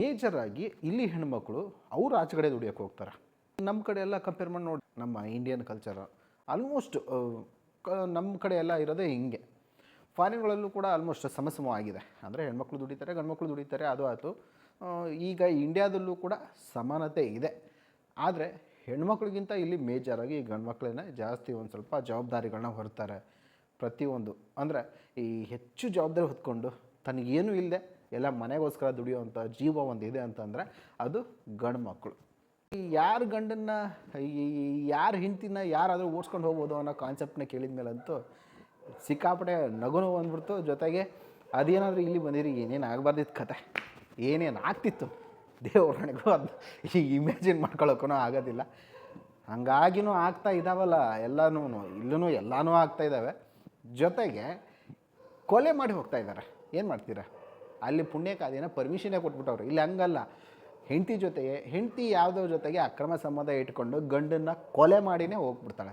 ಮೇಜರಾಗಿ ಇಲ್ಲಿ ಹೆಣ್ಮಕ್ಳು ಅವ್ರು ಆಚೆ ಕಡೆ ದುಡಿಯೋಕ್ಕೆ ಹೋಗ್ತಾರೆ. ನಮ್ಮ ಕಡೆ ಎಲ್ಲ ಕಂಪೇರ್ ಮಾಡಿ ನೋಡಿ, ನಮ್ಮ ಇಂಡಿಯನ್ ಕಲ್ಚರ್ ಆಲ್ಮೋಸ್ಟ್ ನಮ್ಮ ಕಡೆ ಎಲ್ಲ ಇರೋದೇ ಹಿಂಗೆ. ಫಾರಿನ್ಗಳಲ್ಲೂ ಕೂಡ ಆಲ್ಮೋಸ್ಟ್ ಸಮಸಮವಾಗಿದೆ. ಅಂದರೆ ಹೆಣ್ಮಕ್ಳು ದುಡಿತಾರೆ, ಗಂಡ್ಮಕ್ಳು ದುಡಿತಾರೆ, ಅದು ಆಯಿತು. ಈಗ ಇಂಡಿಯಾದಲ್ಲೂ ಕೂಡ ಸಮಾನತೆ ಇದೆ. ಆದರೆ ಹೆಣ್ಮಕ್ಳಿಗಿಂತ ಇಲ್ಲಿ ಮೇಜರಾಗಿ ಗಂಡು ಮಕ್ಕಳೇ ಜಾಸ್ತಿ ಒಂದು ಸ್ವಲ್ಪ ಜವಾಬ್ದಾರಿಗಳನ್ನ ಹೊರ್ತಾರೆ. ಪ್ರತಿಯೊಂದು ಅಂದರೆ ಈ ಹೆಚ್ಚು ಜವಾಬ್ದಾರಿ ಹೊತ್ಕೊಂಡು ತನಗೇನೂ ಇಲ್ಲದೆ ಎಲ್ಲ ಮನೆಗೋಸ್ಕರ ದುಡಿಯೋವಂಥ ಜೀವ ಒಂದು ಇದೆ ಅಂತಂದರೆ ಅದು ಗಂಡು ಮಕ್ಕಳು. ಯಾರು ಗಂಡನ್ನು ಯಾರು ಹೆಂಡ್ತಿನ ಯಾರಾದರೂ ಓಡಿಸ್ಕೊಂಡು ಹೋಗ್ಬೋದು ಅನ್ನೋ ಕಾನ್ಸೆಪ್ಟನ್ನ ಕೇಳಿದ ಮೇಲಂತೂ ಸಿಕ್ಕಾಪಟ್ಟೆ ನಗುನು ಬಂದ್ಬಿಡ್ತು. ಜೊತೆಗೆ ಅದೇನಾದರೂ ಇಲ್ಲಿ ಬಂದಿರಿ ಏನೇನು ಆಗಬಾರ್ದಿತ್ತು ಕತೆ, ಏನೇನು ಆಗ್ತಿತ್ತು ದೇವ್ರನಿಗೂ ಅದು ಈಗ ಇಮ್ಯಾಜಿನ್ ಮಾಡ್ಕೊಳ್ಳೋಕ್ಕೂ ಆಗೋದಿಲ್ಲ. ಹಂಗಾಗಿನೂ ಆಗ್ತಾ ಇದ್ದಾವಲ್ಲ ಎಲ್ಲನೂ, ಇಲ್ಲೂ ಎಲ್ಲನೂ ಆಗ್ತಾ ಇದ್ದಾವೆ. ಜೊತೆಗೆ ಕೊಲೆ ಮಾಡಿ ಹೋಗ್ತಾ ಇದ್ದಾರೆ. ಏನು ಮಾಡ್ತೀರಾ? ಅಲ್ಲಿ ಪುಣ್ಯಕ್ಕೆ ಅದೇನೋ ಪರ್ಮಿಷನ್ನೇ ಕೊಟ್ಬಿಟ್ಟವ್ರು. ಇಲ್ಲಿ ಹಂಗಲ್ಲ, ಹೆಂಡತಿ ಯಾವುದೋ ಜೊತೆಗೆ ಅಕ್ರಮ ಸಂಬಂಧ ಇಟ್ಕೊಂಡು ಗಂಡನ್ನು ಕೊಲೆ ಮಾಡಿನೇ ಹೋಗ್ಬಿಡ್ತಾಳೆ.